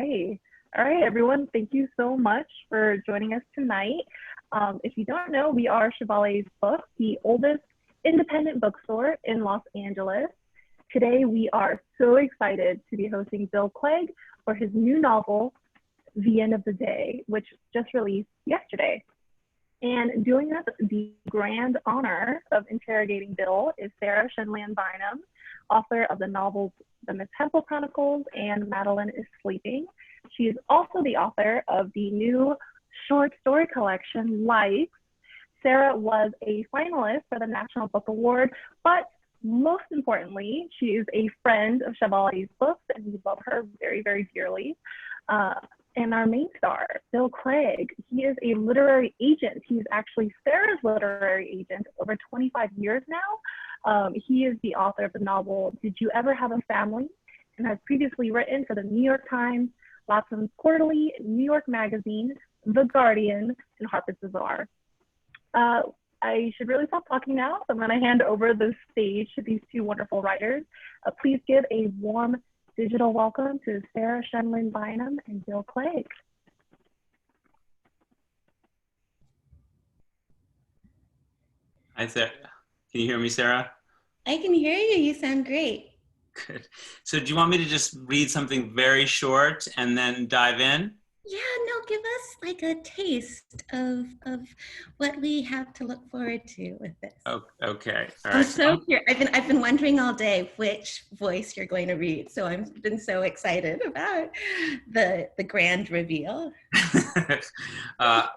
Okay. All right, everyone. Thank you so much for joining us tonight. If you don't know, we are Chevalier's Book, the oldest independent bookstore in Los Angeles. Today, we are so excited to be hosting Bill Clegg for his new novel, The End of the Day, which just released yesterday. And doing us the grand honor of interrogating Bill is Sarah Shun-Lien Bynum, author of the novels The Miss Hempel Chronicles and Madeline is Sleeping. She is also the author of the new short story collection, Life. Sarah was a finalist for the National Book Award, but most importantly, she is a friend of Chevalier's Books, and we love her very, very dearly. And our main star, Bill Clegg, he is a literary agent. He's actually Sarah's literary agent over 25 years now. He is the author of the novel, Did You Ever Have a Family? And has previously written for the New York Times, Latson's Quarterly, New York Magazine, The Guardian, and Harper's Bazaar. I should really stop talking now, so I'm going to hand over the stage to these two wonderful writers. Please give a warm digital welcome to Sarah Shun-Lien Bynum and Bill Clegg. Hi, Sarah. Can you hear me, Sarah? I can hear you. You sound great. Good. So do you want me to just read something very short and then dive in? Yeah, no, give us like a taste of what we have to look forward to with this. Oh, okay. All I'm right. so curious. I've been wondering all day which voice you're going to read. So I've been so excited about the grand reveal. I'm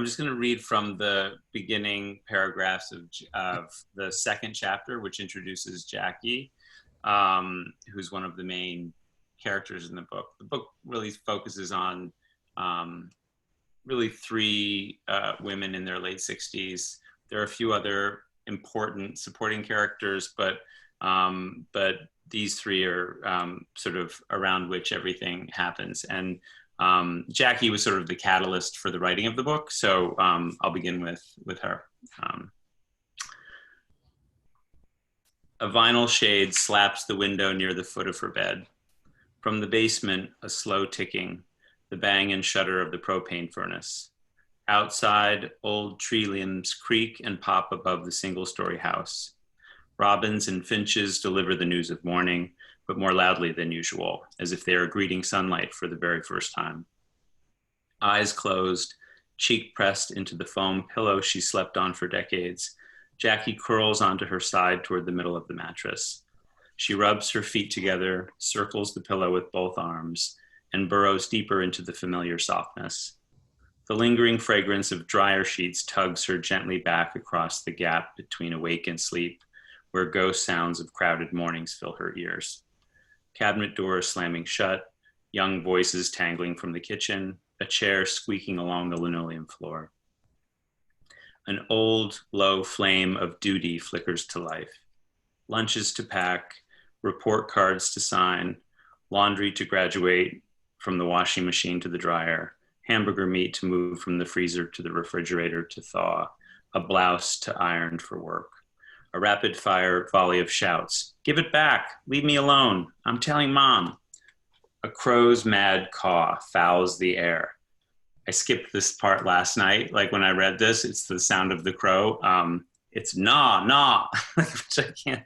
just gonna read from the beginning paragraphs of the second chapter, which introduces Jackie, who's one of the main characters in the book. The book really focuses on really three women in their late 60s. There are a few other important supporting characters, but these three are sort of around which everything happens. And Jackie was sort of the catalyst for the writing of the book, so I'll begin with her. A vinyl shade slaps the window near the foot of her bed. From the basement, a slow ticking, the bang and shudder of the propane furnace. Outside, old tree limbs creak and pop above the single-story house. Robins and finches deliver the news of morning, but more loudly than usual, as if they are greeting sunlight for the very first time. Eyes closed, cheek pressed into the foam pillow she slept on for decades, Jackie curls onto her side toward the middle of the mattress. She rubs her feet together, circles the pillow with both arms, and burrows deeper into the familiar softness. The lingering fragrance of dryer sheets tugs her gently back across the gap between awake and sleep, where ghost sounds of crowded mornings fill her ears. Cabinet doors slamming shut, young voices tangling from the kitchen, a chair squeaking along the linoleum floor. An old, low flame of duty flickers to life. Lunches to pack, report cards to sign, laundry to graduate from the washing machine to the dryer, hamburger meat to move from the freezer to the refrigerator to thaw, a blouse to iron for work. A rapid fire volley of shouts. Give it back, leave me alone, I'm telling mom. A crow's mad caw fouls the air. I skipped this part last night, like when I read this, it's the sound of the crow. It's nah, nah, which I can't.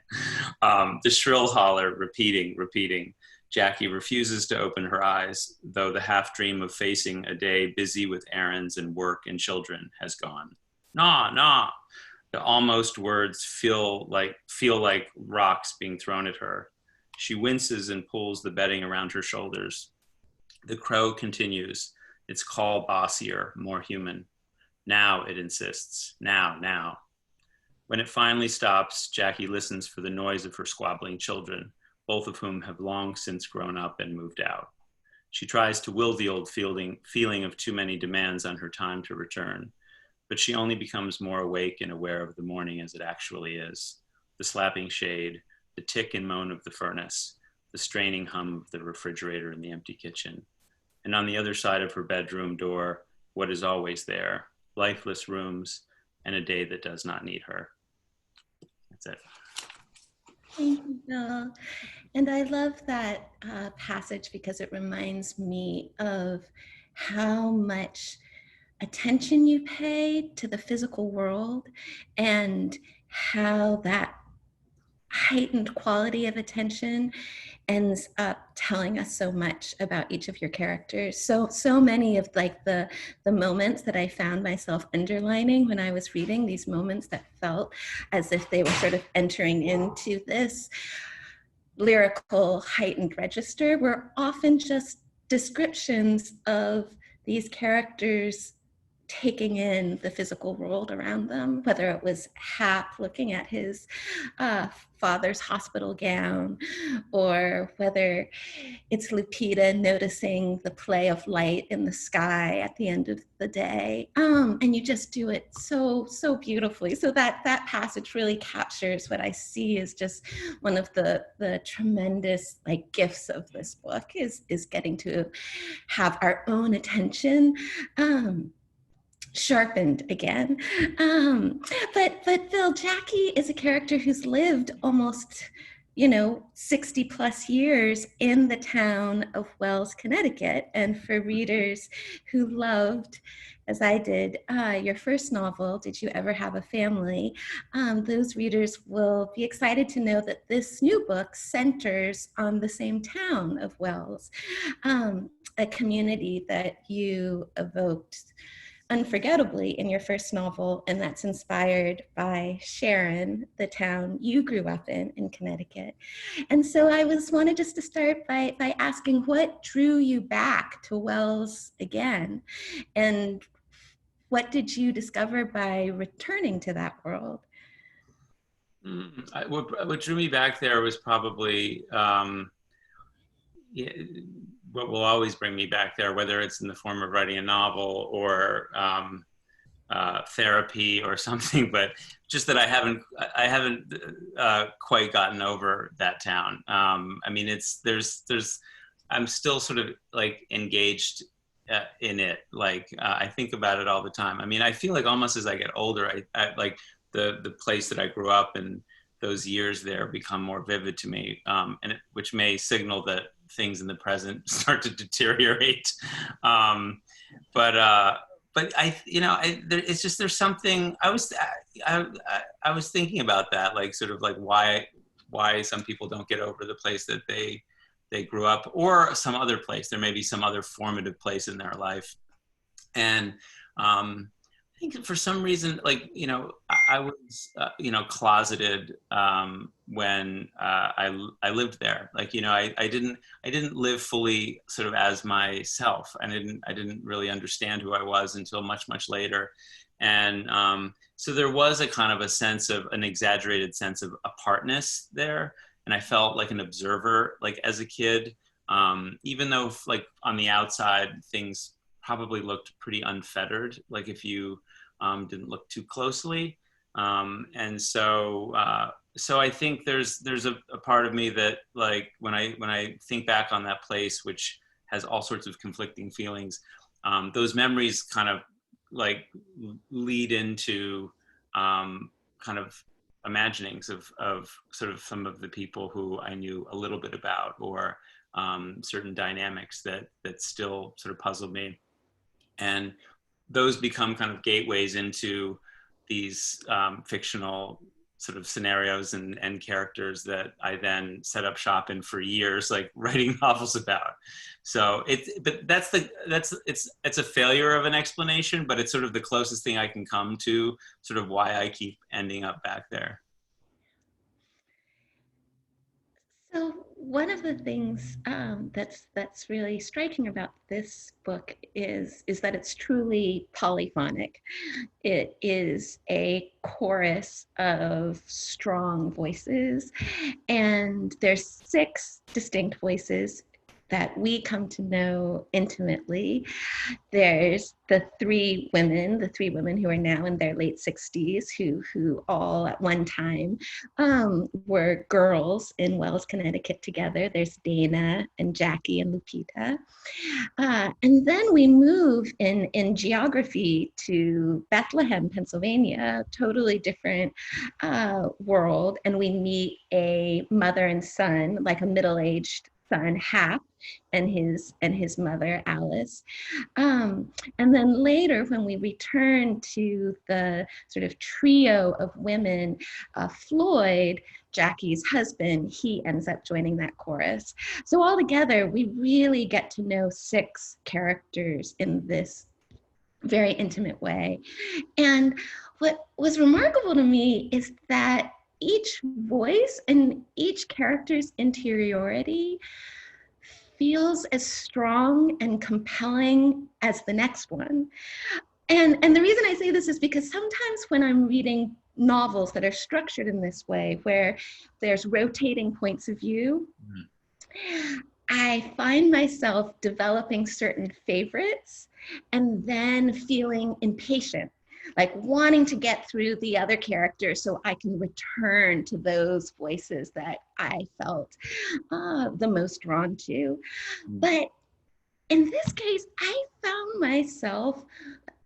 The shrill holler, repeating. Jackie refuses to open her eyes, though the half dream of facing a day busy with errands and work and children has gone. Nah, nah. The almost words feel like rocks being thrown at her. She winces and pulls the bedding around her shoulders. The crow continues, its call bossier, more human. Now, it insists. Now. When it finally stops, Jackie listens for the noise of her squabbling children, both of whom have long since grown up and moved out. She tries to will the old feeling of too many demands on her time to return, but she only becomes more awake and aware of the morning as it actually is. The slapping shade, the tick and moan of the furnace, the straining hum of the refrigerator in the empty kitchen. And on the other side of her bedroom door, what is always there, lifeless rooms and a day that does not need her. That's it. Thank you, Bill. And I love that passage because it reminds me of how much attention you pay to the physical world and how that heightened quality of attention ends up telling us so much about each of your characters. So many of like the moments that I found myself underlining when I was reading, these moments that felt as if they were sort of entering into this lyrical heightened register, were often just descriptions of these characters taking in the physical world around them, whether it was Hap looking at his father's hospital gown, or whether it's Lupita noticing the play of light in the sky at the end of the day. And you just do it so beautifully. So that passage really captures what I see as just one of the tremendous like gifts of this book is getting to have our own attention sharpened again. But Phil, Jackie is a character who's lived almost 60 plus years in the town of Wells, Connecticut. And for readers who loved, as I did, your first novel, Did You Ever Have a Family? Those readers will be excited to know that this new book centers on the same town of Wells, a community that you evoked unforgettably in your first novel, and that's inspired by Sharon, the town you grew up in Connecticut. And so I wanted just to start by asking what drew you back to Wells again, and what did you discover by returning to that world? What drew me back there was probably what will always bring me back there, whether it's in the form of writing a novel or therapy or something, but just that I haven't quite gotten over that town. I mean, I'm still sort of like engaged in it. Like I think about it all the time. I mean, I feel like almost as I get older, I like the place that I grew up in, those years there become more vivid to me, which may signal that things in the present start to deteriorate. But it's just, there's something, I was thinking about that, like sort of like why some people don't get over the place that they grew up, or some other place. There may be some other formative place in their life. And I think for some reason, like, I was, closeted when I lived there. Like, I didn't live fully sort of as myself. I didn't really understand who I was until much, much later. And so there was a kind of an exaggerated sense of apartness there. And I felt like an observer, like as a kid, even though like on the outside, things probably looked pretty unfettered, like if you didn't look too closely. And so I think there's a part of me that, like, when I think back on that place, which has all sorts of conflicting feelings, those memories kind of like lead into kind of imaginings of sort of some of the people who I knew a little bit about, or certain dynamics that still sort of puzzled me. And those become kind of gateways into these fictional sort of scenarios and characters that I then set up shop in for years, like writing novels about. So it's a failure of an explanation, but it's sort of the closest thing I can come to sort of why I keep ending up back there. So one of the things that's really striking about this book is that it's truly polyphonic. It is a chorus of strong voices, and there's 6 distinct voices that we come to know intimately. There's the three women who are now in their late 60s, who all at one time were girls in Wells, Connecticut together. There's Dana and Jackie and Lupita. And then we move in geography to Bethlehem, Pennsylvania, totally different world. And we meet a mother and son, like a middle-aged son, Hap, and his mother, Alice. And then later, when we return to the sort of trio of women, Floyd, Jackie's husband, he ends up joining that chorus. So altogether, we really get to know 6 characters in this very intimate way. And what was remarkable to me is that each voice and each character's interiority feels as strong and compelling as the next one. And the reason I say this is because sometimes when I'm reading novels that are structured in this way, where there's rotating points of view, I find myself developing certain favorites and then feeling impatient, like wanting to get through the other characters so I can return to those voices that I felt the most drawn to. But in this case, I found myself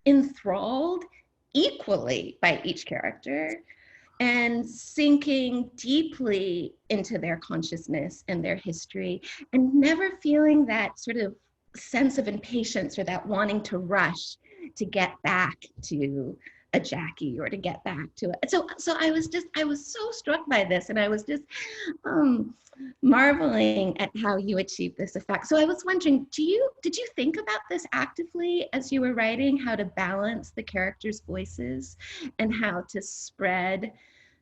enthralled equally by each character and sinking deeply into their consciousness and their history, and never feeling that sort of sense of impatience or that wanting to rush to get back to a Jackie or to get back to it. So I was so struck by this, and I was just marveling at how you achieved this effect. So I was wondering, did you think about this actively as you were writing, how to balance the characters' voices and how to spread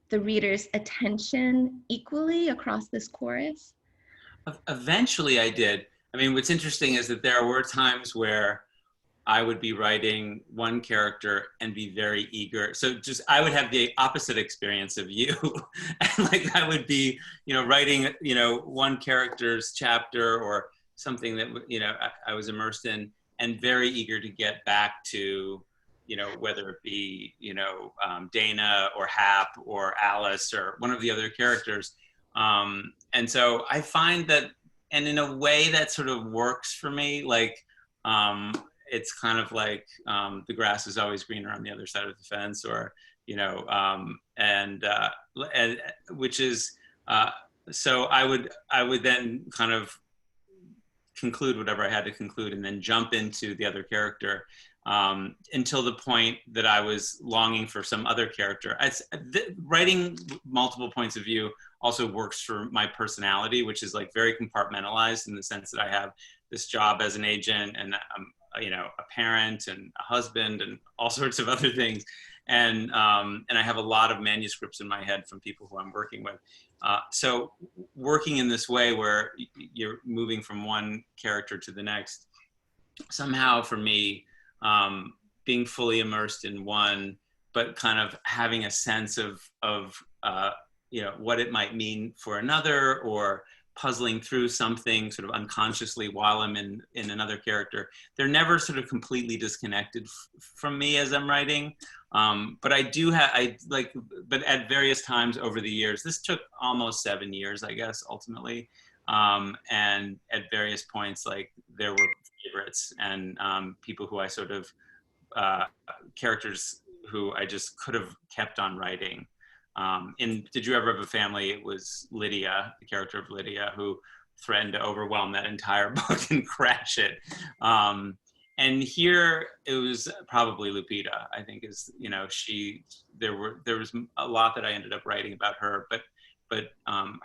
the reader's attention equally across this chorus? Eventually I did. I mean, what's interesting is that there were times where I would be writing one character and be very eager. So I would have the opposite experience of you. And like I would be, writing, one character's chapter or something that, I was immersed in, and very eager to get back to, whether it be, Dana or Hap or Alice or one of the other characters. And so I find that, and in a way that sort of works for me, like, it's kind of like the grass is always greener on the other side of the fence, or and which is so I would then kind of conclude whatever I had to conclude, and then jump into the other character until the point that I was longing for some other character. Writing multiple points of view also works for my personality, which is like very compartmentalized in the sense that I have this job as an agent, and a parent and a husband and all sorts of other things. And I have a lot of manuscripts in my head from people who I'm working with. So working in this way where you're moving from one character to the next, somehow for me, being fully immersed in one, but kind of having a sense of what it might mean for another, or puzzling through something sort of unconsciously while I'm in another character. They're never sort of completely disconnected from me as I'm writing. But I do but at various times over the years, this took almost 7 years, I guess, ultimately. And at various points, like, there were favorites and people who I sort of, characters who I just could have kept on writing. In Did You Ever Have a Family, it was Lydia, the character of Lydia, who threatened to overwhelm that entire book and crash it. And here it was probably Lupita, I think, is, there was a lot that I ended up writing about her, but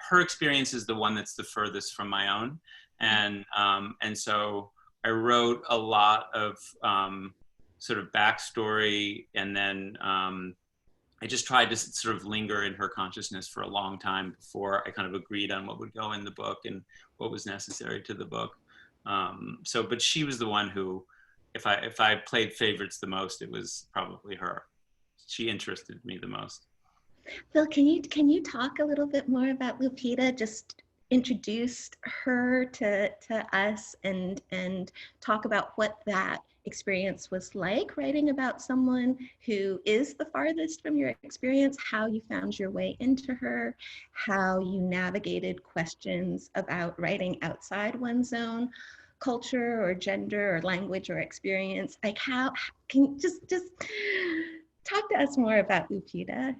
her experience is the one that's the furthest from my own. And so I wrote a lot of sort of backstory, and then I just tried to sort of linger in her consciousness for a long time before I kind of agreed on what would go in the book and what was necessary to the book. But she was the one who, if I played favorites the most, it was probably her. She interested me the most. Phil, can you talk a little bit more about Lupita, just introduced her to us and talk about what that experience was like, writing about someone who is the farthest from your experience, how you found your way into her, how you navigated questions about writing outside one's own culture or gender or language or experience. Like, how can you just talk to us more about Lupita?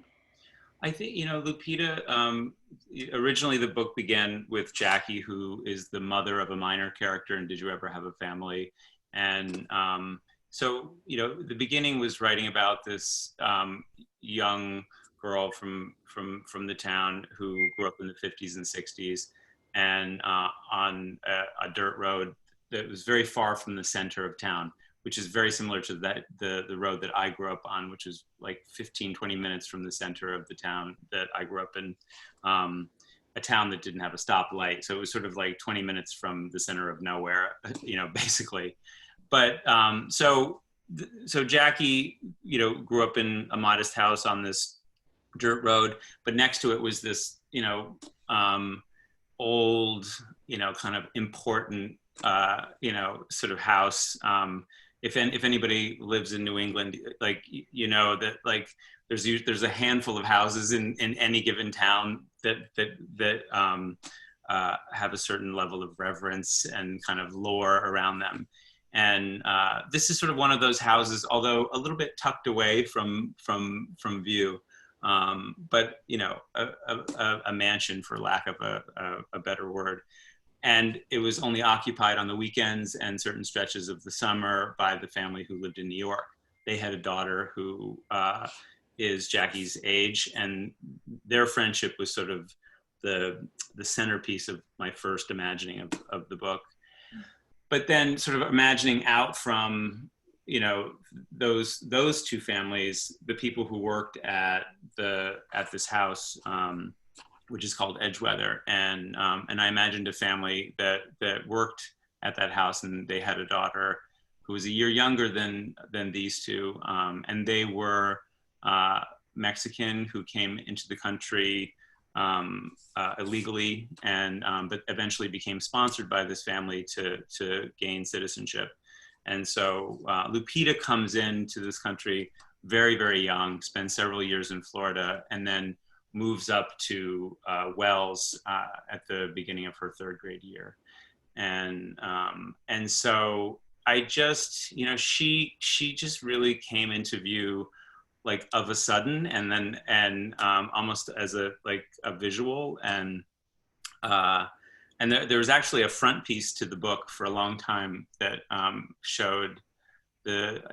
I think, Lupita, originally the book began with Jackie, who is the mother of a minor character in Did You Ever Have a Family? And so, the beginning was writing about this young girl from the town who grew up in the 50s and 60s and on a dirt road that was very far from the center of town, which is very similar to the road that I grew up on, which is like 15, 20 minutes from the center of the town that I grew up in, a town that didn't have a stoplight. So it was sort of like 20 minutes from the center of nowhere, basically. But so Jackie, grew up in a modest house on this dirt road, but next to it was this, old, kind of important, sort of house. If anybody lives in New England, like, that like there's a handful of houses in any given town that have a certain level of reverence and kind of lore around them. And this is sort of one of those houses, although a little bit tucked away from view, but a mansion, for lack of a better word. And it was only occupied on the weekends and certain stretches of the summer by the family who lived in New York. They had a daughter who is Jackie's age, and their friendship was sort of the centerpiece of my first imagining of the book. But then sort of imagining out from, those two families, the people who worked at this house, which is called Edgeweather. And I imagined a family that worked at that house, and they had a daughter who was a year younger than these two. And they were Mexican who came into the country illegally, and but eventually became sponsored by this family to gain citizenship. And so Lupita comes into this country very, very young, spends several years in Florida, and then moves up to Wells at the beginning of her third grade year. And so I just, she just really came into view like of a sudden, and almost as a visual. And there was actually a front piece to the book for a long time that showed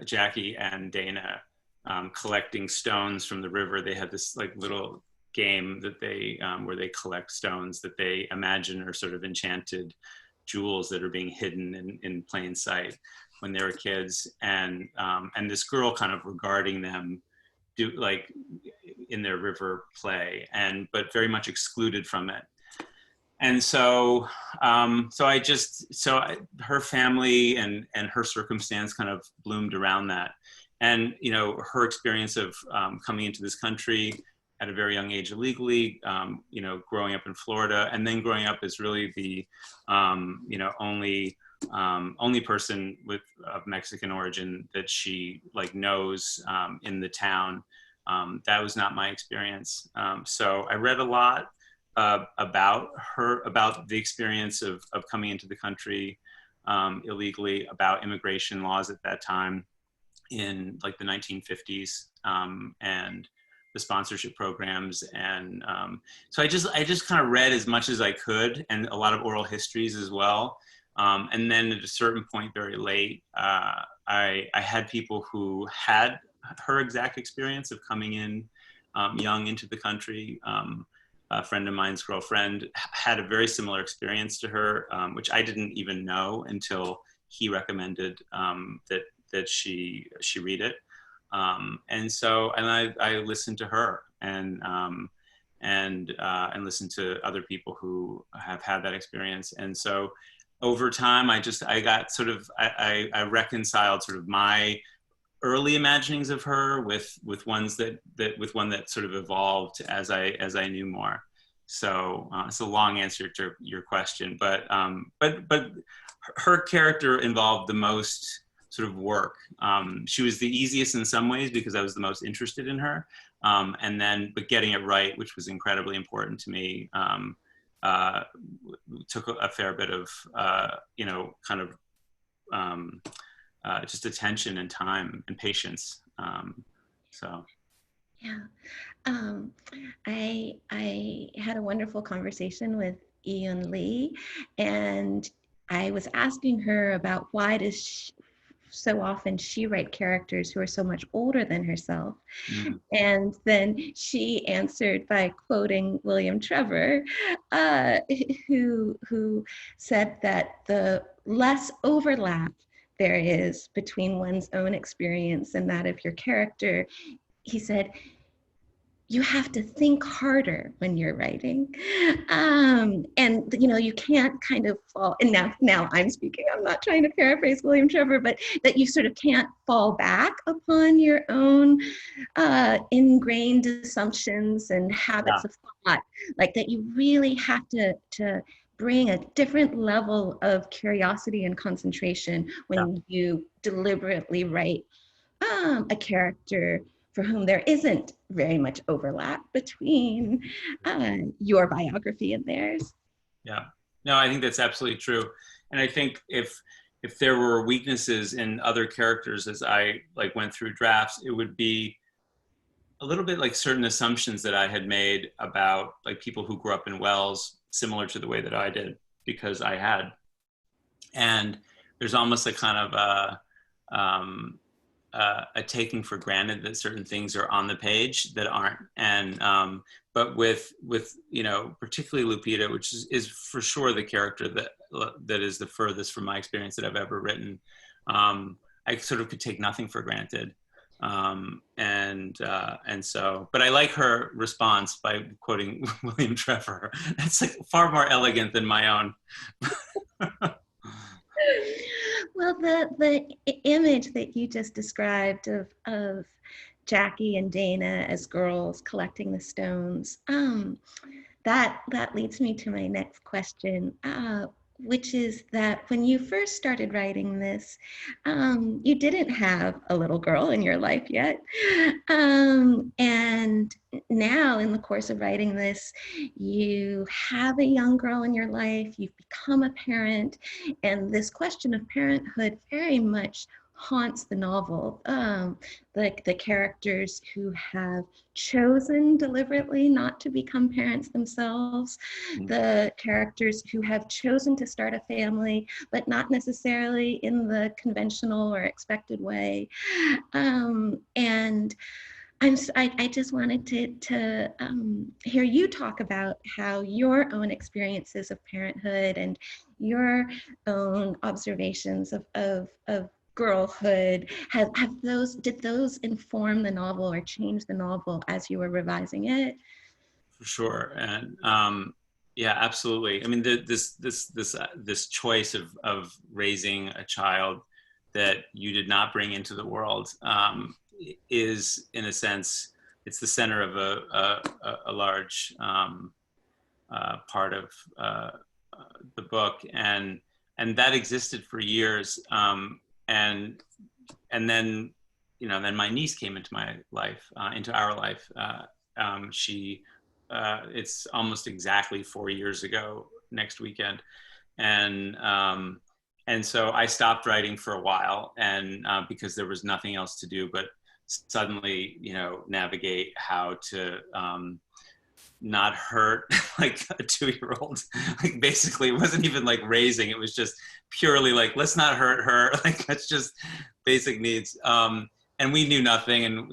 Jackie and Dana collecting stones from the river. They had this like little game that they where they collect stones that they imagine are sort of enchanted jewels that are being hidden in plain sight when they were kids, and this girl kind of regarding them do like in their river play, but very much excluded from it. And so her family and her circumstance kind of bloomed around that. And her experience of coming into this country at a very young age illegally, growing up in Florida, and then growing up as really the only person of Mexican origin that she knows in the town. That was not my experience. So I read a lot about the experience of coming into the country illegally, about immigration laws at that time in the 1950s, and the sponsorship programs. And so I just kind of read as much as I could, and a lot of oral histories as well. And then at a certain point very late, I had people who had her exact experience of coming in young into the country. A friend of mine's girlfriend had a very similar experience to her, which I didn't even know until he recommended that she read it. And I listened to her and listened to other people who have had that experience. And so over time, I reconciled sort of my early imaginings of her with one that sort of evolved as I knew more. So it's a long answer to your question, but her character involved the most sort of work. She was the easiest in some ways because I was the most interested in her, but getting it right, which was incredibly important to me, took a fair bit of kind of just attention and time and patience. So. Yeah. I had a wonderful conversation with Ian Lee, and I was asking her about why does so often she write characters who are so much older than herself. Mm. And then she answered by quoting William Trevor, who said that the less overlap there is between one's own experience and that of your character, he said, you have to think harder when you're writing. And you can't kind of fall, and now I'm speaking, I'm not trying to paraphrase William Trevor, but that you sort of can't fall back upon your own ingrained assumptions and habits of thought, like that you really have to bring a different level of curiosity and concentration when you deliberately write a character for whom there isn't very much overlap between your biography and theirs. Yeah, no, I think that's absolutely true. And I think if there were weaknesses in other characters as I went through drafts, it would be a little bit like certain assumptions that I had made about people who grew up in Wells, similar to the way that I did, because I had. And there's almost a kind of a taking for granted that certain things are on the page that aren't. And but with particularly Lupita, which is for sure the character that is the furthest from my experience that I've ever written, I sort of could take nothing for granted. And so, but I like her response by quoting William Trevor. That's far more elegant than my own. Well, the image that you just described of Jackie and Dana as girls collecting the stones, that leads me to my next question, which is that when you first started writing this, you didn't have a little girl in your life yet. And now in the course of writing this, you have a young girl in your life, you've become a parent, and this question of parenthood very much haunts the novel. The characters who have chosen deliberately not to become parents themselves, the characters who have chosen to start a family, but not necessarily in the conventional or expected way. And I just wanted to hear you talk about how your own experiences of parenthood and your own observations of girlhood did those inform the novel or change the novel as you were revising it? For sure. And yeah, absolutely. I mean, this choice of raising a child that you did not bring into the world is, in a sense, it's the center of a large part of the book, and that existed for years. And then then my niece came into my life, into our life. It's almost exactly 4 years ago next weekend, and so I stopped writing for a while, and because there was nothing else to do but suddenly navigate how to not hurt a 2-year-old. Basically, it wasn't even raising, it was just purely let's not hurt her. That's just basic needs. And we knew nothing, and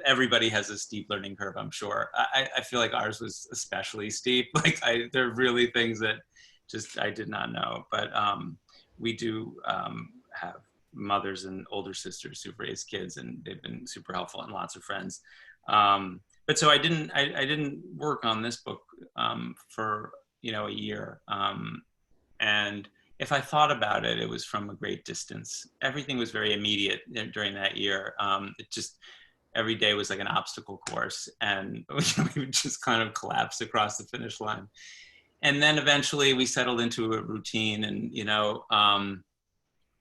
everybody has a steep learning curve, I'm sure. I feel like ours was especially steep. There are really things that just I did not know. But we do have mothers and older sisters who've raised kids, and they've been super helpful, and lots of friends. But so I didn't work on this book for a year. And if I thought about it, it was from a great distance. Everything was very immediate during that year. every day was like an obstacle course, and we would just kind of collapse across the finish line. And then eventually we settled into a routine, and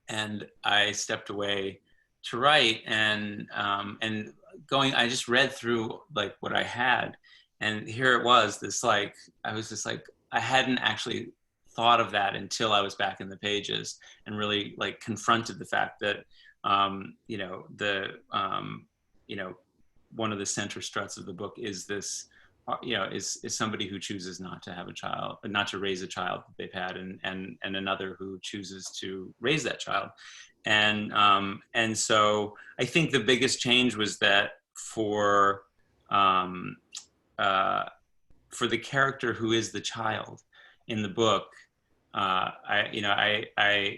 and I stepped away to write, and I just read through like what I had, and here it was, this like, I was just like, I hadn't actually thought of that until I was back in the pages and really like confronted the fact that one of the center struts of the book is this, is somebody who chooses not to have a child, not to raise a child that they've had, and another who chooses to raise that child. And so I think the biggest change was that for the character who is the child in the book, I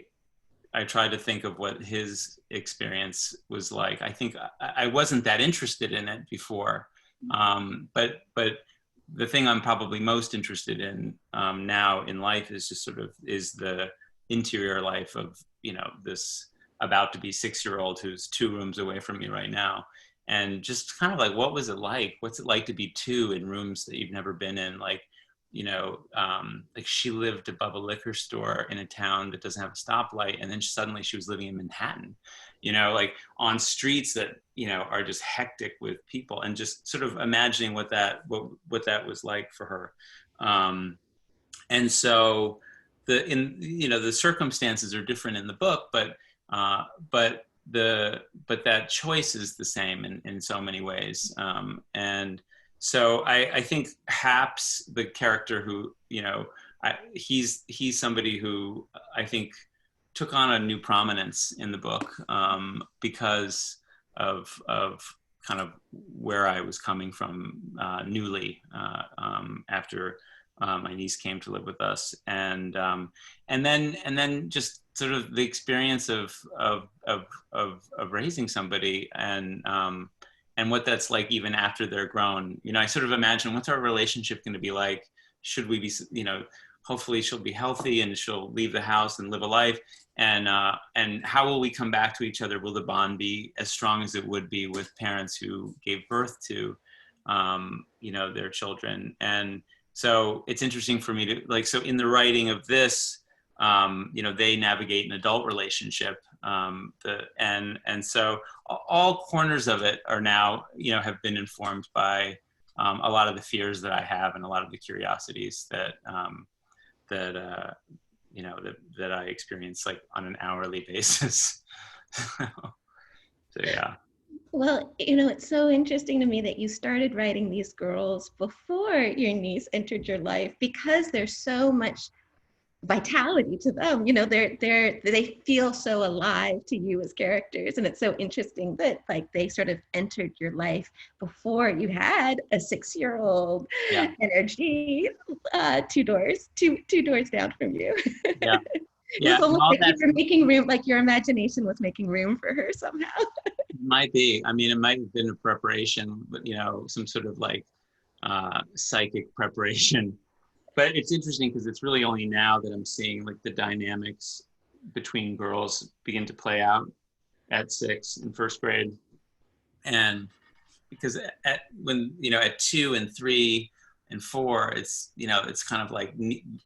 tried to think of what his experience was like. I think I wasn't that interested in it before, but the thing I'm probably most interested in now in life is just sort of the interior life of this about to be 6-year-old who's 2 rooms away from me right now, and just kind of like, what was it like? What's it like to be 2 in rooms that you've never been in? Like, like she lived above a liquor store in a town that doesn't have a stoplight, and then suddenly she was living in Manhattan, like on streets that are just hectic with people, and just sort of imagining what that was like for her. And so the circumstances are different in the book, but that choice is the same in so many ways. And so I think Haps, the character who, he's somebody who I think took on a new prominence in the book because of kind of where I was coming from newly after my niece came to live with us, and then just sort of the experience of raising somebody, and what that's like even after they're grown. I sort of imagine, what's our relationship going to be like? Should we be, hopefully she'll be healthy and she'll leave the house and live a life. And how will we come back to each other? Will the bond be as strong as it would be with parents who gave birth to, their children? And so it's interesting for me to so in the writing of this, they navigate an adult relationship, and so all corners of it are now, have been informed by a lot of the fears that I have, and a lot of the curiosities that I experience like on an hourly basis. So yeah. Well, it's so interesting to me that you started writing these girls before your niece entered your life, because there's so much vitality to them. They feel so alive to you as characters, and it's so interesting that like they sort of entered your life before you had a 6-year-old energy 2 doors down from you. Yeah. It was almost like you were making room, like your imagination was making room for her somehow. Might be. I mean, it might have been a preparation, but some sort of like psychic preparation. But it's interesting because it's really only now that I'm seeing like the dynamics between girls begin to play out at 6 in first grade. And because at 2 and 3 and 4, it's, it's kind of like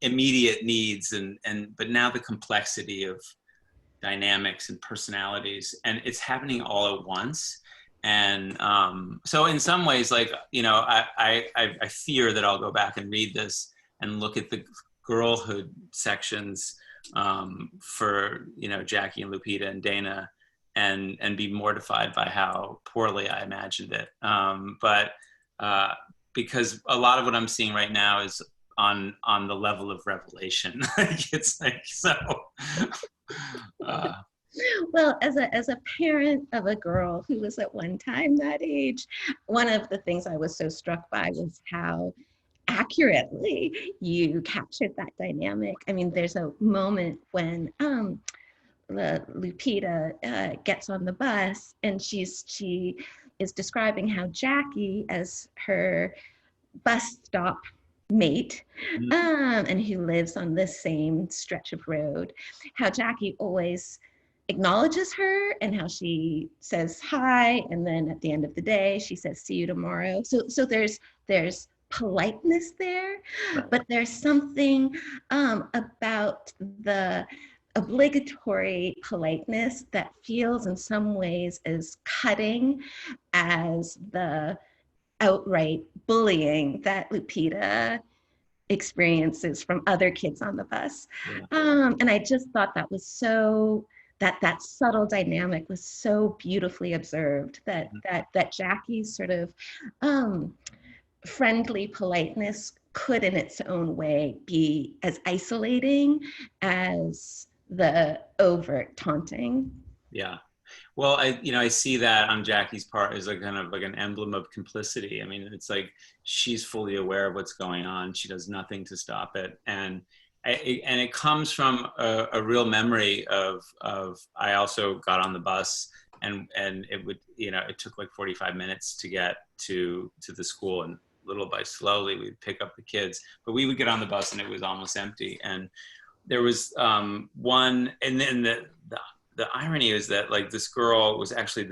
immediate needs, but now the complexity of dynamics and personalities, and it's happening all at once. And so in some ways, like, I fear that I'll go back and read this and look at the girlhood sections for, Jackie and Lupita and Dana, and be mortified by how poorly I imagined it. But because a lot of what I'm seeing right now is on the level of revelation. It's like, so. Well, as a parent of a girl who was at one time that age, one of the things I was so struck by was how accurately you captured that dynamic. I mean, there's a moment when Lupita gets on the bus, and she is describing how Jackie, as her bus stop mate, and who lives on this same stretch of road, how Jackie always acknowledges her and how she says hi, and then at the end of the day she says see you tomorrow. So there's politeness there, Right. but there's something about the obligatory politeness that feels in some ways as cutting as the outright bullying that Lupita experiences from other kids on the bus. Yeah. And I just thought that was so, that subtle dynamic was so beautifully observed, that Jackie's sort of friendly politeness could in its own way be as isolating as the overt taunting. Yeah. Well, I see that on Jackie's part as like kind of like an emblem of complicity. I mean, it's like she's fully aware of what's going on. She does nothing to stop it, and it comes from a real memory of I also got on the bus, and it would, it took like 45 minutes to get to the school, and little by slowly we'd pick up the kids, but we would get on the bus and it was almost empty. And there was one, and then the irony is that like this girl was actually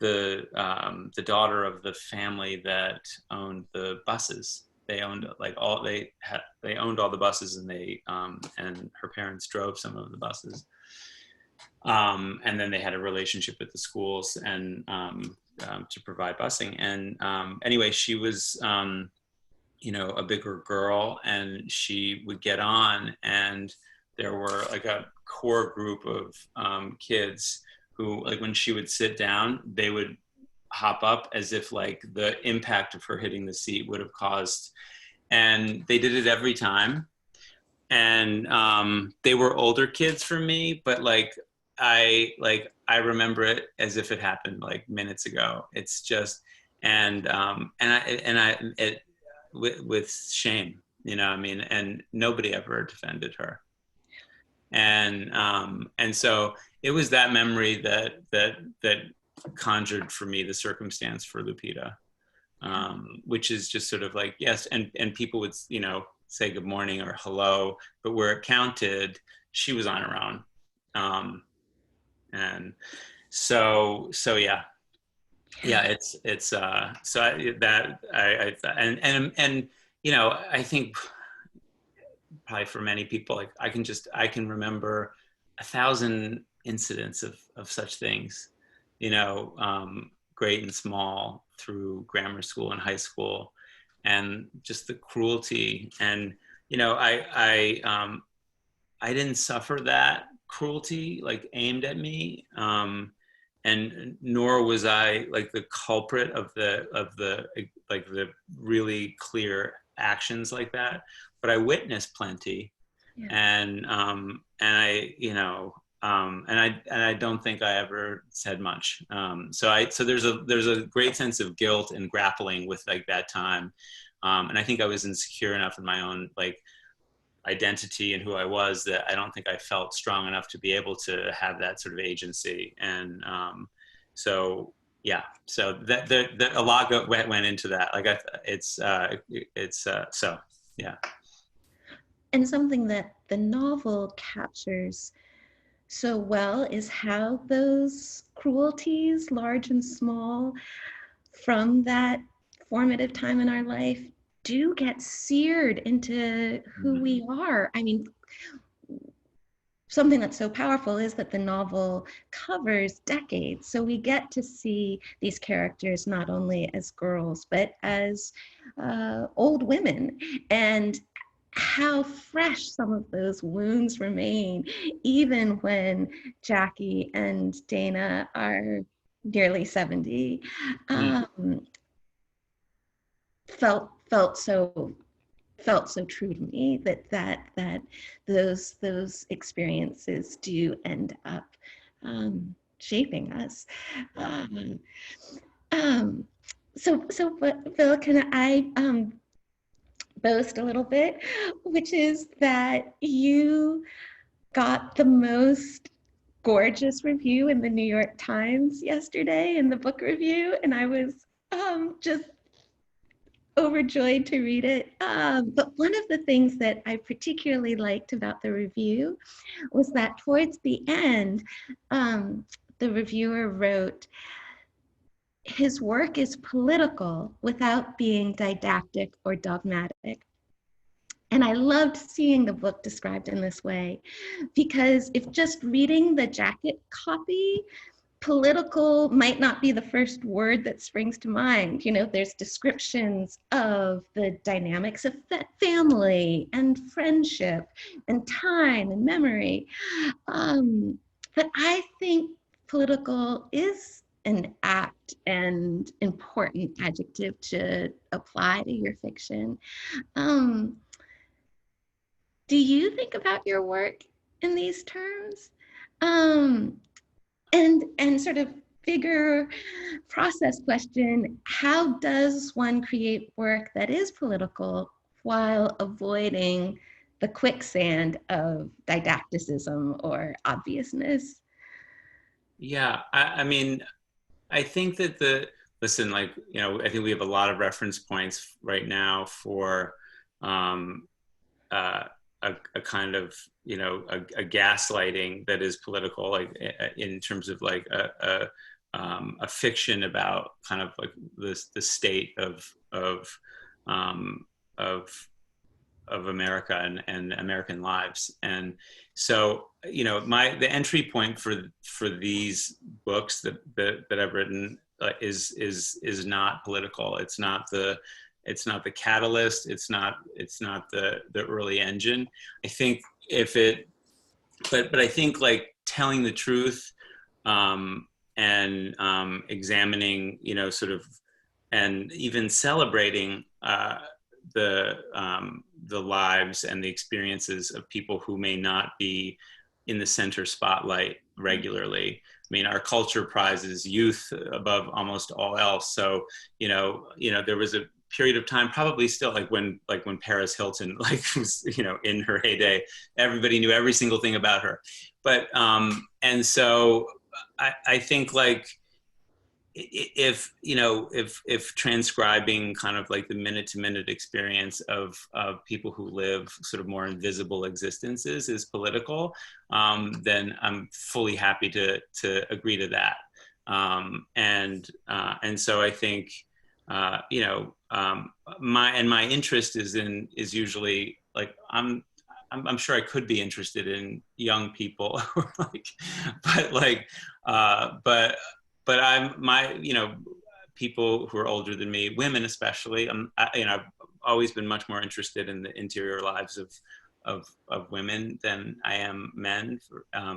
the daughter of the family that owned the buses. They owned they owned all the buses, and and her parents drove some of the buses. And then they had a relationship with the schools and to provide busing. And anyway, she was a bigger girl, and she would get on, and there were like a core group of kids who, like, when she would sit down, they would hop up as if like the impact of her hitting the seat would have caused, and they did it every time. And they were older kids for me, but I remember it as if it happened like minutes ago. It's just, with shame, I mean, and nobody ever defended her. And so it was that memory that conjured for me the circumstance for Lupita, which is just sort of like, yes, and people would say good morning or hello, but where it counted, she was on her own. And so yeah, it's so I think probably for many people, like I can remember 1,000 incidents of such things, great and small, through grammar school and high school, and just the cruelty. And I didn't suffer that cruelty like aimed at me, and nor was I like the culprit of the like the really clear actions like that, but I witnessed plenty. Yeah. And I don't think I ever said much. So there's a great sense of guilt and grappling with like that time, and I think I was insecure enough in my own like identity and who I was that I don't think I felt strong enough to be able to have that sort of agency. And so yeah, so that a lot went into that. Like so yeah. And something that the novel captures so well is how those cruelties, large and small, from that formative time in our life, do get seared into who we are. I mean, something that's so powerful is that the novel covers decades. So we get to see these characters not only as girls, but as old women, and how fresh some of those wounds remain, even when Jackie and Dana are nearly 70. Felt so true to me that those experiences do end up shaping us. So Phil, can I boast a little bit, which is that you got the most gorgeous review in the New York Times yesterday in the book review, and I was just overjoyed to read it. But one of the things that I particularly liked about the review was that towards the end, the reviewer wrote, his work is political without being didactic or dogmatic. And I loved seeing the book described in this way, because if just reading the jacket copy, political might not be the first word that springs to mind. You know, there's descriptions of the dynamics of family and friendship and time and memory. But I think political is an apt and important adjective to apply to your fiction. Um, do you think about your work in these terms? Um, and sort of bigger process question, how does one create work that is political while avoiding the quicksand of didacticism or obviousness? Yeah, I mean, I think that listen, like, you know, I think we have a lot of reference points right now for um, a kind of, you know, a gaslighting that is political, like in terms of like a fiction about kind of like the state um, of of America and American lives. And so, you know, the entry point for these books that I've written is not political. It's not the catalyst. It's not the early engine. I think but I think like telling the truth, and examining, you know, sort of, and even celebrating the lives and the experiences of people who may not be in the center spotlight regularly. I mean, our culture prizes youth above almost all else. So, you know, there was a period of time, probably still, like when Paris Hilton, like, was, you know, in her heyday, everybody knew every single thing about her. But and so I think, like, if, you know, if transcribing kind of like the minute to minute experience of people who live sort of more invisible existences is political, then I'm fully happy to agree to that. And so I think, you know, my interest is usually like, I'm sure I could be interested in young people, like, but like, but you know, people who are older than me, women especially. You know, I've always been much more interested in the interior lives of women than I am men,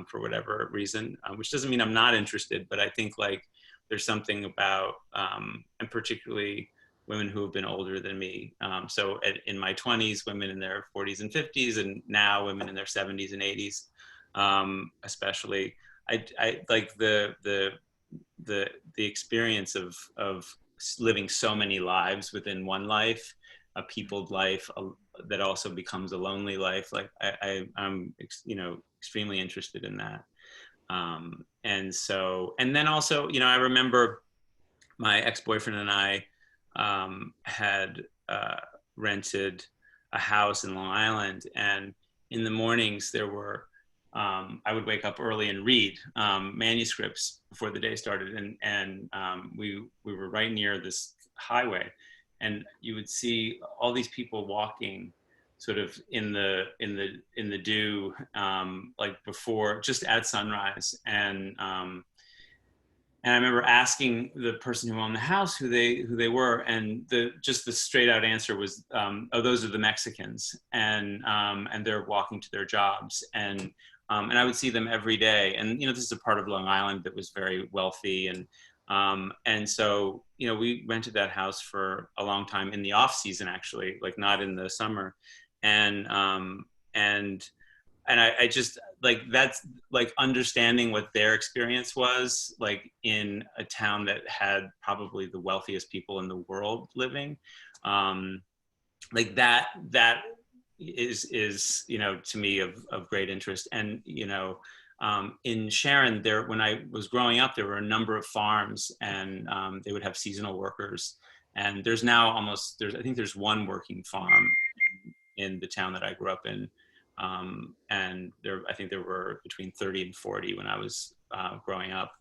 for whatever reason, which doesn't mean I'm not interested, but I think, like, there's something about, and particularly women who have been older than me. So in my 20s, women in their 40s and 50s, and now women in their 70s and 80s, especially. I like the experience of living so many lives within one life, a peopled life, that also becomes a lonely life. Like, I'm, you know, extremely interested in that. And so, and then also, you know, I remember my ex-boyfriend and I had rented a house in Long Island, and in the mornings there were, I would wake up early and read manuscripts before the day started, and we were right near this highway, and you would see all these people walking, sort of in the dew, like before, just at sunrise, and I remember asking the person who owned the house who they were, and the straight out answer was, "Oh, those are the Mexicans," and they're walking to their jobs, and I would see them every day. And, you know, this is a part of Long Island that was very wealthy, and so, you know, we rented that house for a long time in the off season, actually, like not in the summer, and I just, like, that's like understanding what their experience was like in a town that had probably the wealthiest people in the world living, like that is, you know, to me of great interest. And, you know, in Sharon, there, when I was growing up, there were a number of farms, and they would have seasonal workers, And there's now I think there's one working farm in the town that I grew up in. And I think there were between 30 and 40 when I was growing up.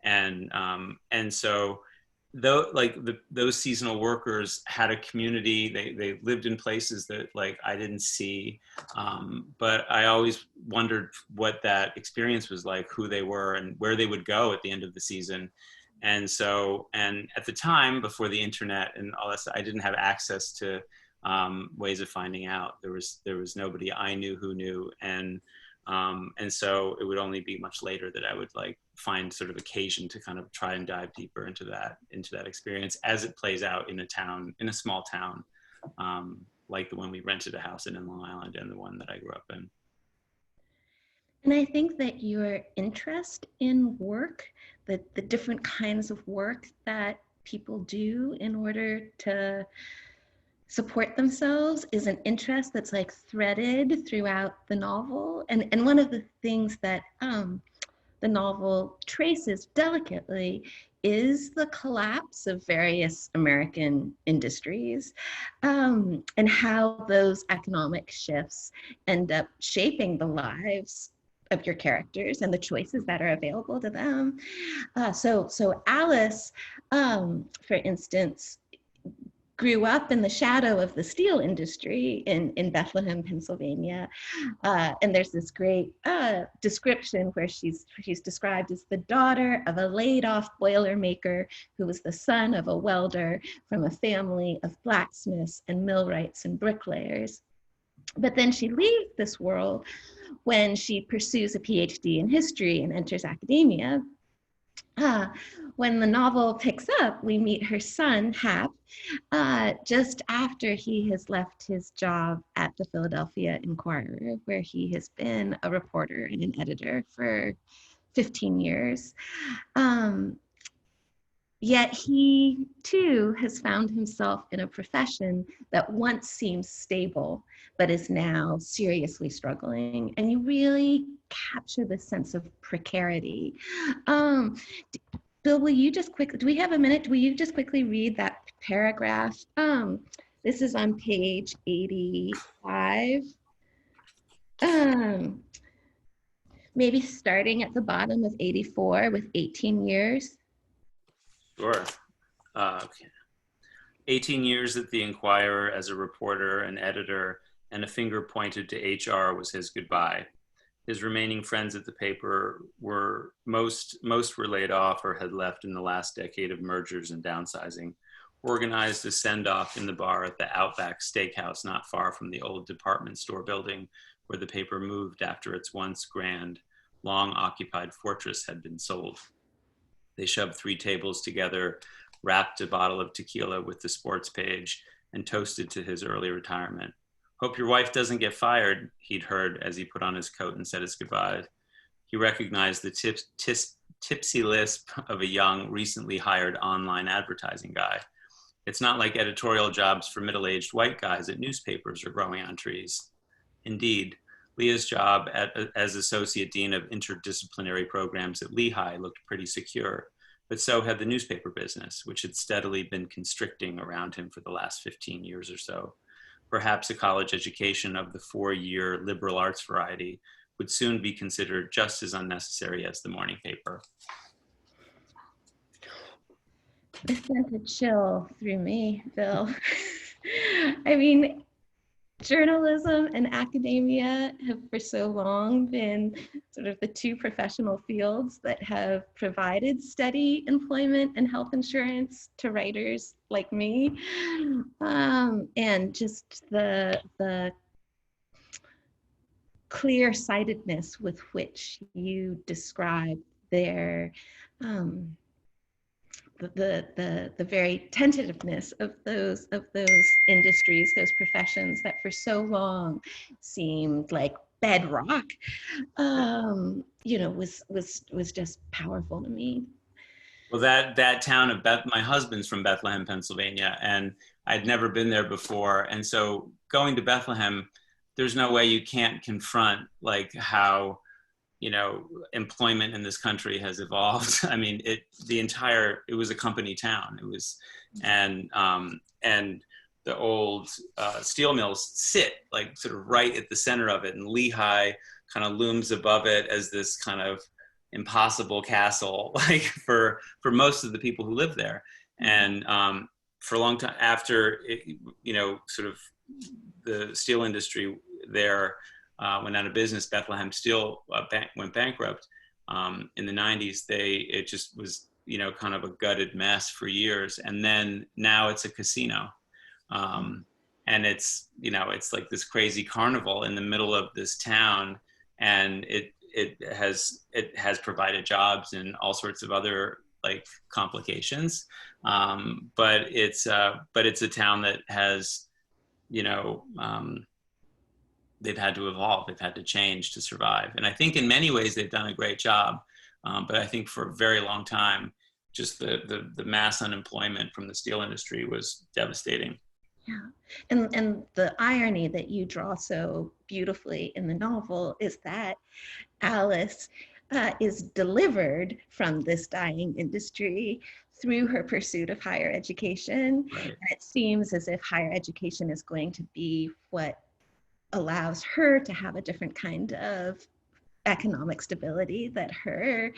And so those seasonal workers had a community. They lived in places that like I didn't see, but I always wondered what that experience was like, who they were and where they would go at the end of the season. And at the time, before the internet and all that stuff, I didn't have access to ways of finding out. There was nobody I knew who knew, and so it would only be much later that I would like find sort of occasion to kind of try and dive deeper into that experience as it plays out in a small town, like the one we rented a house in Long Island and the one that I grew up in. And I think that your interest in work, the different kinds of work that people do in order to support themselves, is an interest that's like threaded throughout the novel. And one of the things that the novel traces delicately is the collapse of various American industries, and how those economic shifts end up shaping the lives of your characters and the choices that are available to them. So Alice, for instance, grew up in the shadow of the steel industry in Bethlehem, Pennsylvania. And there's this great description where she's described as the daughter of a laid-off boilermaker who was the son of a welder from a family of blacksmiths and millwrights and bricklayers. But then she leaves this world when she pursues a PhD in history and enters academia. When the novel picks up, we meet her son, Hap, just after he has left his job at the Philadelphia Inquirer, where he has been a reporter and an editor for 15 years. Yet he, too, has found himself in a profession that once seemed stable, but is now seriously struggling. And you really capture the sense of precarity. Bill, will you just quickly, do we have a minute? Will you just quickly read that paragraph? This is on page 85. Maybe starting at the bottom of 84 with 18 years. Sure. Okay. 18 years at the Inquirer as a reporter and editor, and a finger pointed to HR was his goodbye. His remaining friends at the paper were most were laid off or had left in the last decade of mergers and downsizing. Organized a send-off in the bar at the Outback Steakhouse not far from the old department store building where the paper moved after its once grand, long-occupied fortress had been sold. They shoved 3 tables together, wrapped a bottle of tequila with the sports page, and toasted to his early retirement. "Hope your wife doesn't get fired," he'd heard as he put on his coat and said his goodbyes. He recognized the tipsy lisp of a young, recently hired online advertising guy. It's not like editorial jobs for middle-aged white guys at newspapers or growing on trees. Indeed, Leah's job as Associate Dean of Interdisciplinary Programs at Lehigh looked pretty secure, but so had the newspaper business, which had steadily been constricting around him for the last 15 years or so. Perhaps a college education of the 4-year liberal arts variety would soon be considered just as unnecessary as the morning paper. This sent a chill through me, Bill. I mean, journalism and academia have for so long been sort of the 2 professional fields that have provided steady employment and health insurance to writers like me. And just the clear-sightedness with which you describe their the very tentativeness of those industries, those professions that for so long seemed like bedrock, was just powerful to me. Well, that town of my husband's from Bethlehem, Pennsylvania, and I'd never been there before. And so going to Bethlehem, there's no way you can't confront like how you know, employment in this country has evolved. I mean, it was a company town. It was, and the old steel mills sit like sort of right at the center of it, and Lehigh kind of looms above it as this kind of impossible castle, like for most of the people who live there. And for a long time after it, you know, sort of the steel industry there went out of business, Bethlehem Steel went bankrupt in the 90s. It just was, you know, kind of a gutted mess for years. And then now it's a casino. And it's, you know, it's like this crazy carnival in the middle of this town. And it has provided jobs and all sorts of other like complications. But it's a town that has, you know, they've had to evolve, they've had to change to survive. And I think in many ways they've done a great job. But I think for a very long time, just the mass unemployment from the steel industry was devastating. Yeah, and the irony that you draw so beautifully in the novel is that Alice is delivered from this dying industry through her pursuit of higher education. Right. And it seems as if higher education is going to be what allows her to have a different kind of economic stability that her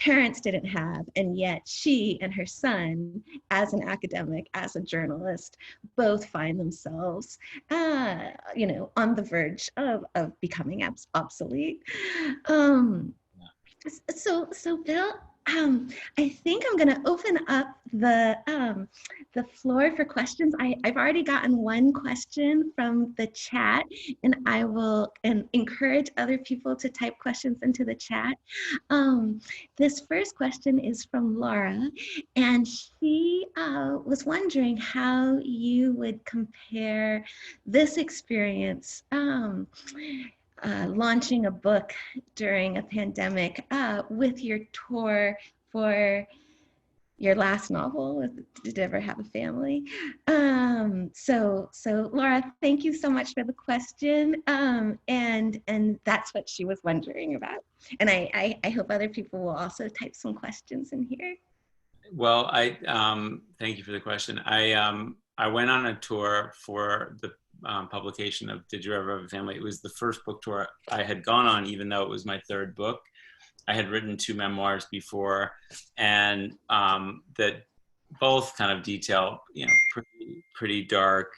parents didn't have. And yet she and her son, as an academic, as a journalist, both find themselves, you know, on the verge of becoming obsolete. So Bill, I think I'm going to open up the floor for questions. I've already gotten one question from the chat, and I will encourage other people to type questions into the chat. This first question is from Laura, and she was wondering how you would compare this experience launching a book during a pandemic with your tour for your last novel, Did You Ever Have a Family? So Laura, thank you so much for the question. And that's what she was wondering about. And I hope other people will also type some questions in here. Well, thank you for the question. I went on a tour for the publication of Did You Ever Have a Family? It was the first book tour I had gone on, even though it was my third book. I had written 2 memoirs before, and that both kind of detail, you know, pretty dark,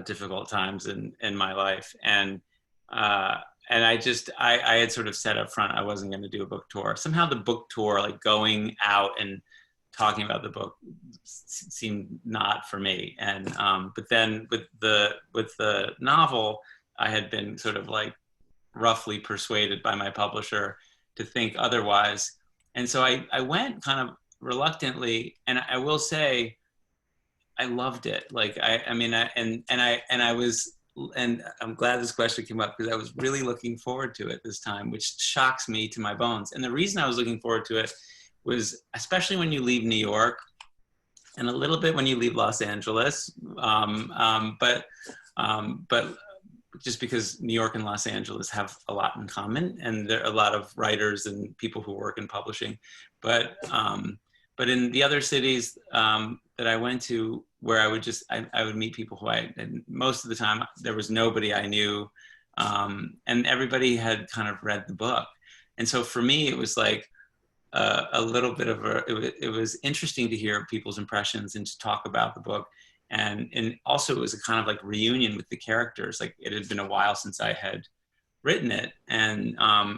difficult times in my life. And I had sort of said up front I wasn't going to do a book tour. Somehow the book tour, like going out and talking about the book, seemed not for me. And but then with the novel, I had been sort of like roughly persuaded by my publisher to think otherwise. And so I went kind of reluctantly, and I will say I loved it. Like I mean, I'm glad this question came up, because I was really looking forward to it this time, which shocks me to my bones. And the reason I was looking forward to it was, especially when you leave New York and a little bit when you leave Los Angeles, but just because New York and Los Angeles have a lot in common, and there are a lot of writers and people who work in publishing. But in the other cities that I went to, where I would meet people who and most of the time there was nobody I knew, and everybody had kind of read the book. And so for me, it was like a little bit of it was interesting to hear people's impressions and to talk about the book. And also it was a kind of like reunion with the characters. Like it had been a while since I had written it, and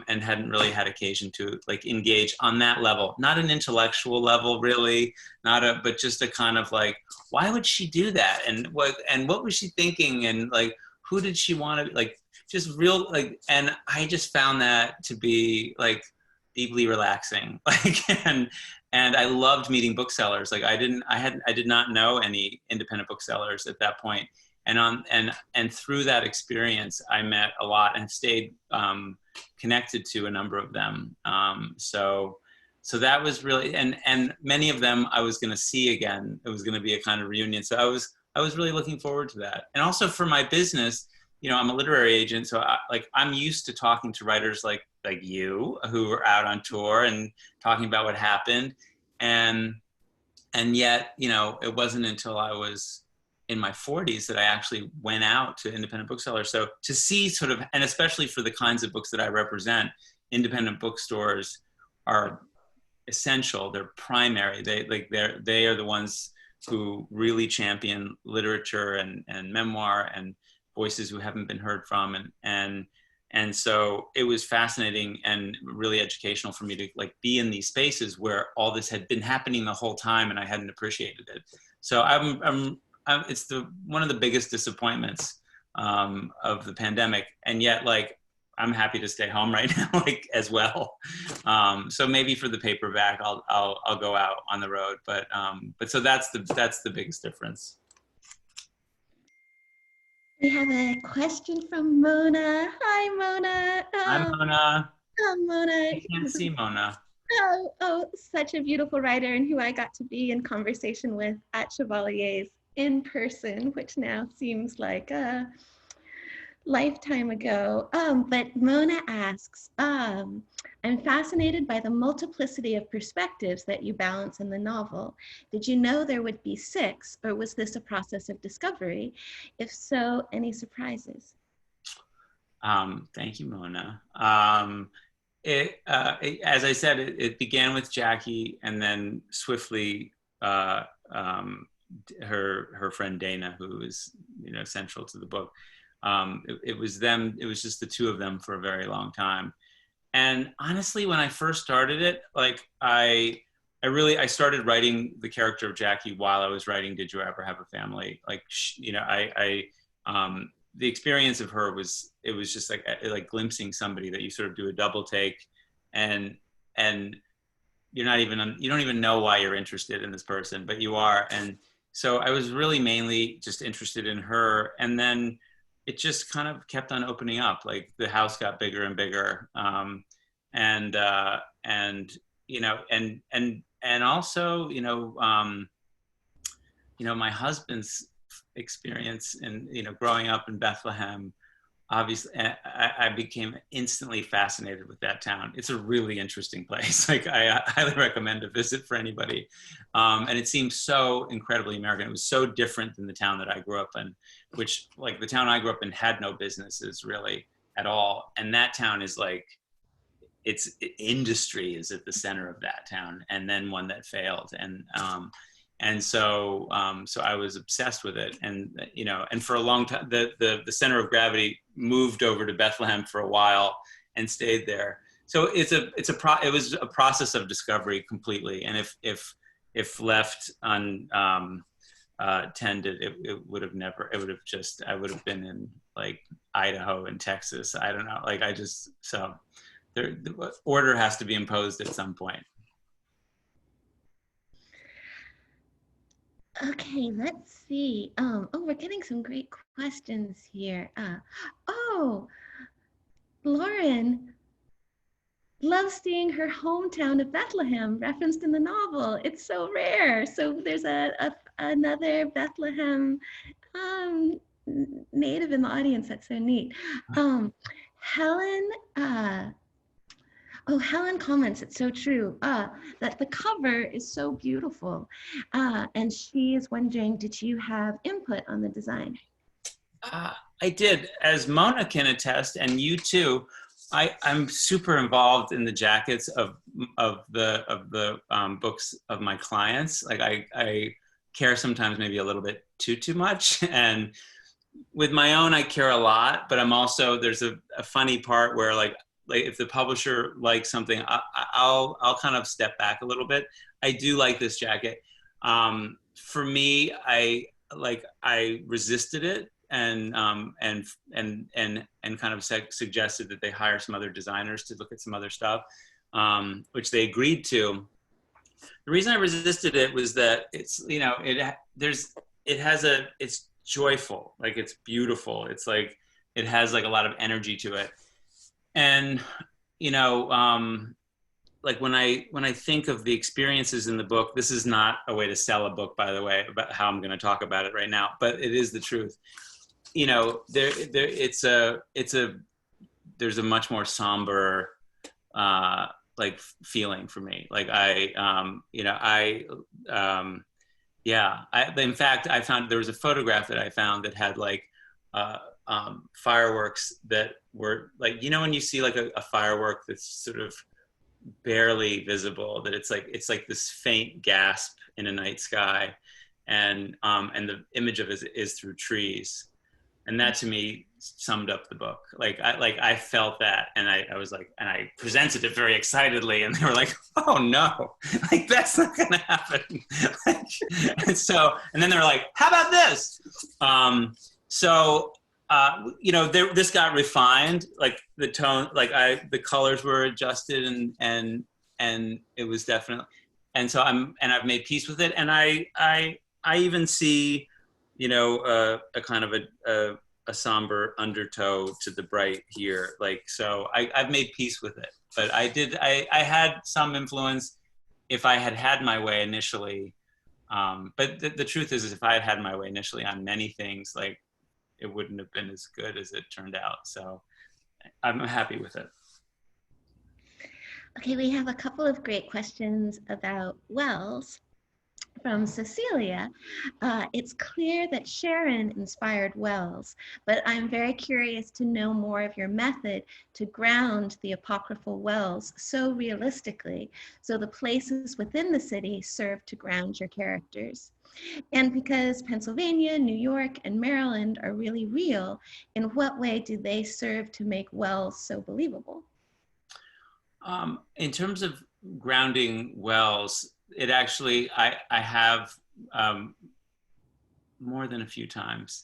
hadn't really had occasion to like engage on that level, not an intellectual level really, but just a kind of like, why would she do that? And what was she thinking? And like, who did she want to, like, just real, like, and I just found that to be like deeply relaxing. Like, and I loved meeting booksellers. Like I did not know any independent booksellers at that point. And through that experience, I met a lot and stayed connected to a number of them. So that was really, and many of them I was going to see again. It was going to be a kind of reunion. So I was really looking forward to that. And also for my business, I'm a literary agent, so I'm used to talking to writers like you who are out on tour and talking about what happened, and yet, it wasn't until I was in my 40s that I actually went out to independent booksellers. So to see sort of, and especially for the kinds of books that I represent, independent bookstores are essential. They're primary. They are the ones who really champion literature and memoir and voices who haven't been heard from. And so it was fascinating and really educational for me to be in these spaces where all this had been happening the whole time and I hadn't appreciated it. So it's one of the biggest disappointments of the pandemic. And yet I'm happy to stay home right now, as well. So maybe for the paperback, I'll go out on the road. But so that's the biggest difference. We have a question from Mona. Hi, Mona. Hi, Mona. Oh, Mona. I can't see Mona. Oh, such a beautiful writer, and who I got to be in conversation with at Chevalier's in person, which now seems like a lifetime ago. But Mona asks, I'm fascinated by the multiplicity of perspectives that you balance in the novel. Did you know there would be 6, or was this a process of discovery? If so, any surprises? Thank you, Mona. As I said, it began with Jackie, and then swiftly her friend Dana, who is central to the book. It was them. It was just the two of them for a very long time. And honestly, when I first started it, I started writing the character of Jackie while I was writing Did You Ever Have a Family? The experience of her was just like glimpsing somebody that you sort of do a double take, and you don't even know why you're interested in this person, but you are. And so I was really mainly just interested in her, and then it just kind of kept on opening up. The house got bigger and bigger, and also my husband's experience in growing up in Bethlehem. Obviously, I became instantly fascinated with that town. It's a really interesting place. I highly recommend a visit for anybody. And it seems so incredibly American. It was so different than the town that I grew up in, which the town I grew up in had no businesses really at all. And that town is its industry is at the center of that town, and then one that failed. And so I was obsessed with it, and for a long time, the center of gravity moved over to Bethlehem for a while and stayed there. So it was a process of discovery completely. And if left untended, it would have never. It would have just. I would have been in Idaho and Texas. I don't know. The order has to be imposed at some point. Okay, let's see. We're getting some great questions here. Lauren loves seeing her hometown of Bethlehem referenced in the novel. It's so rare. So there's another Bethlehem native in the audience. That's so neat. Helen comments, it's so true, that the cover is so beautiful. And she is wondering, did you have input on the design? I did, as Mona can attest, and you too. I'm super involved in the jackets of the books of my clients. I care sometimes maybe a little bit too much, and with my own I care a lot. But I'm also, there's a funny part where if the publisher likes something, I'll kind of step back a little bit. I do like this jacket. For me, I resisted it and kind of suggested that they hire some other designers to look at some other stuff, which they agreed to. The reason I resisted it was that it's it's joyful, it's beautiful. It's it has a lot of energy to it. And, when I think of the experiences in the book, this is not a way to sell a book, by the way, about how I'm going to talk about it right now, but it is the truth. you know, there's a much more somber, like feeling for me. Like in fact, I found there was a photograph that I found that had like fireworks that were like, you know, when you see like a firework that's sort of barely visible, that it's like this faint gasp in a night sky, and the image of it is through trees, and that to me summed up the book. I felt that, and I was like, and I presented it very excitedly, and they were like, oh no, like that's not gonna happen. And then they were like, how about this? You know, this got refined, like the tone, like the colors were adjusted, and it was definitely, and so I've made peace with it, and I even see, you know, a kind of a somber undertow to the bright here. Like, so I've made peace with it, but I had some influence if I had my way initially. But the truth is if I had had my way initially on many things, like it wouldn't have been as good as it turned out. So I'm happy with it. Okay, we have a couple of great questions about wells. From Cecilia, it's clear that Sharon inspired Wells, but I'm very curious to know more of your method to ground the apocryphal wells so realistically, so the places within the city serve to ground your characters. And because Pennsylvania, New York, and Maryland are really real, in what way do they serve to make Wells so believable? In terms of grounding Wells, it actually, I have more than a few times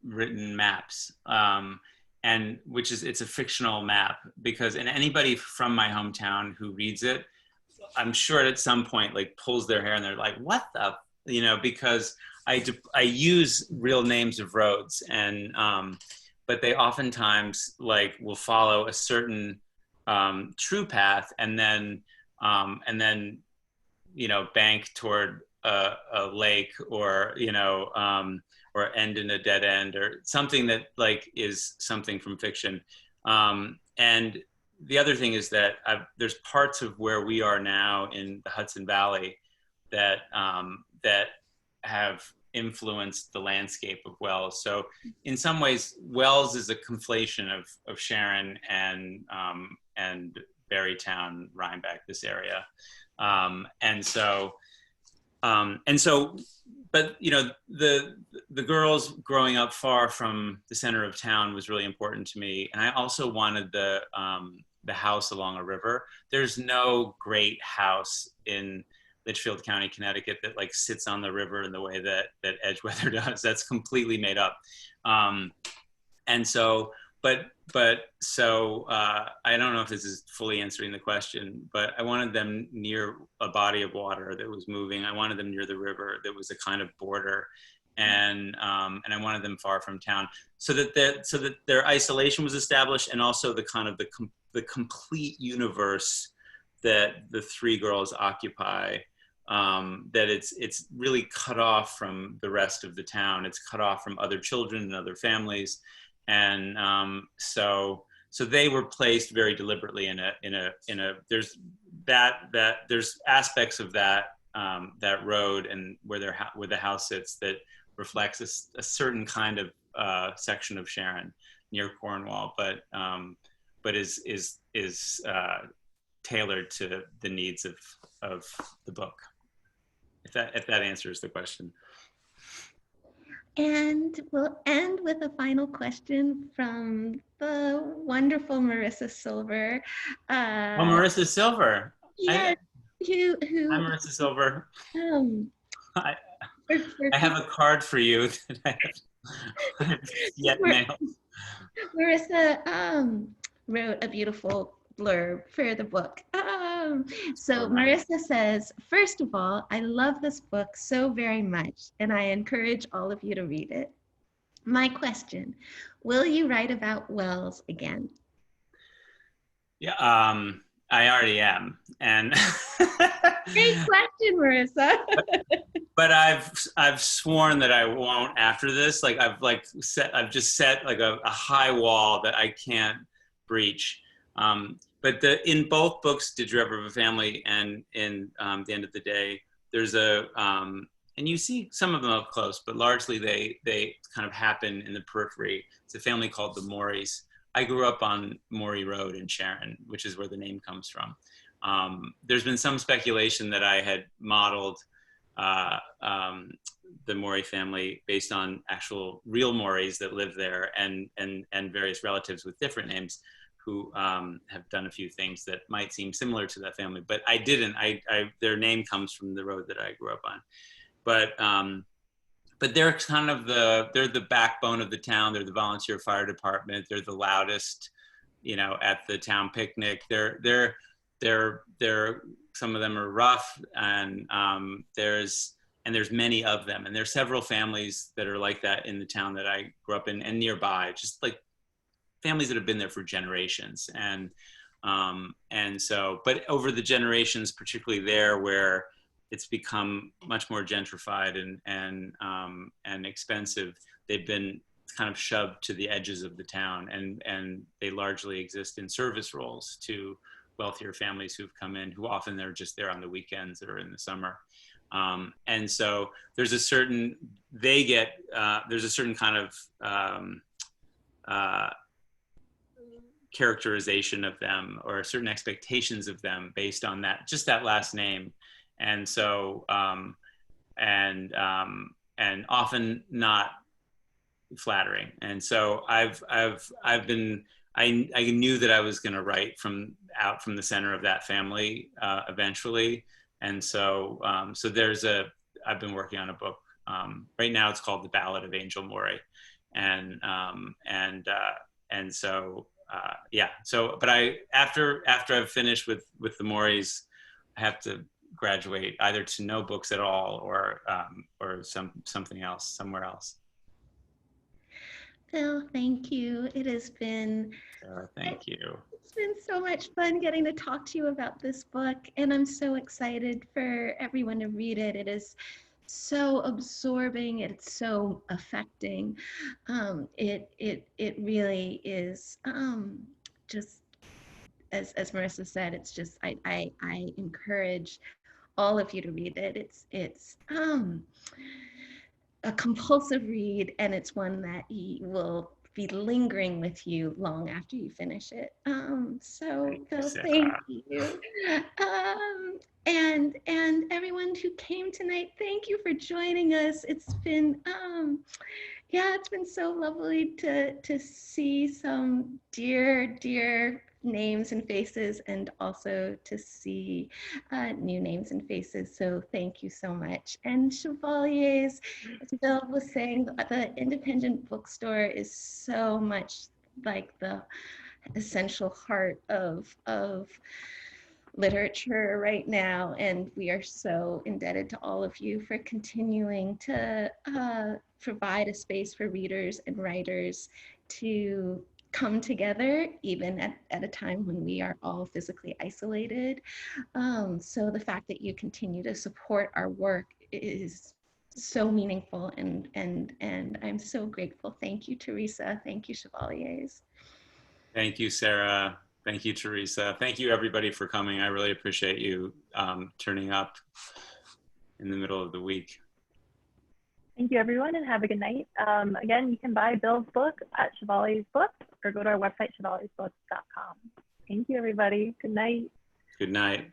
written maps, and it's a fictional map, because, and anybody from my hometown who reads it, I'm sure at some point like pulls their hair and they're like, what the, you know, because I use real names of roads, and but they oftentimes like will follow a certain true path, and then you know, bank toward a lake, or, you know, or end in a dead end, or something that like is something from fiction. And the other thing is that there's parts of where we are now in the Hudson Valley that have influenced the landscape of Wells. So in some ways, Wells is a conflation of Sharon and Berrytown, Rhinebeck, this area. But you know, the girls growing up far from the center of town was really important to me, and I also wanted the house along a river. There's no great house in Litchfield County, Connecticut, that like sits on the river in the way that Edgewater does. That's completely made up. I don't know if this is fully answering the question, but I wanted them near a body of water that was moving. I wanted them near the river that was a kind of border, and I wanted them far from town, so that their isolation was established, and also the kind of the complete universe that the three girls occupy. That it's really cut off from the rest of the town. It's cut off from other children and other families. And so they were placed very deliberately in a there's there's aspects of that road and where the house sits that reflects a certain kind of section of Sharon near Cornwall, but is tailored to the needs of the book. If that answers the question. And we'll end with a final question from the wonderful Marissa Silver. Marissa Silver. Yes, I'm Marissa Silver. I have a card for you that I have yet mailed. Marissa wrote a beautiful blurb for the book. So Marissa says, first of all, I love this book so very much, and I encourage all of you to read it. My question, will you write about Wells again? Yeah, I already am. And great question, Marissa. but I've sworn that I won't after this. Like I've just set like a high wall that I can't breach. But in both books, Did You Ever Have a Family and in The End of the Day, there's and you see some of them up close, but largely they kind of happen in the periphery. It's a family called the Morris. I grew up on Morey Road in Sharon, which is where the name comes from. There's been some speculation that I had modeled the Morey family based on actual real Moreys that live there, and various relatives with different names who have done a few things that might seem similar to that family, but I didn't. Their name comes from the road that I grew up on. But they're kind of they're the backbone of the town. They're the volunteer fire department. They're the loudest, at the town picnic. They're some of them are rough, and there's many of them, and there's several families that are like that in the town that I grew up in and nearby, just like families that have been there for generations. And so, but over the generations, particularly there where it's become much more gentrified and expensive, they've been kind of shoved to the edges of the town, and they largely exist in service roles to wealthier families who've come in, who often they're just there on the weekends or in the summer. And so there's a certain kind of characterization of them, or certain expectations of them based on just that last name. And so, and often not flattering. And so I knew that I was going to write from the center of that family eventually. And so, I've been working on a book right now. It's called The Ballad of Angel Morey. But after I've finished with the Moreys, I have to graduate either to no books at all or something else, somewhere else. Phil, thank you. It has been thank you. It's been so much fun getting to talk to you about this book, and I'm so excited for everyone to read it. It is so absorbing. It's so affecting. It really is just as Marissa said. It's just I encourage all of you to read it. It's a compulsive read, and it's one that will be lingering with you long after you finish it. Thank you. And everyone who came tonight, thank you for joining us. It's been it's been so lovely to see some dear names and faces, and also to see new names and faces. So thank you so much. And Chevaliers, as Bill was saying, the independent bookstore is so much like the essential heart of literature right now, and we are so indebted to all of you for continuing to provide a space for readers and writers to come together, even at a time when we are all physically isolated. So the fact that you continue to support our work is so meaningful, and I'm so grateful. Thank you, Teresa. Thank you, Chevaliers. Thank you, Sarah. Thank you, Teresa. Thank you, everybody, for coming. I really appreciate you turning up in the middle of the week. Thank you, everyone, and have a good night. Again, you can buy Bill's book at Chevaliers Books, or go to our website, chevaliersbooks.com. Thank you, everybody. Good night. Good night.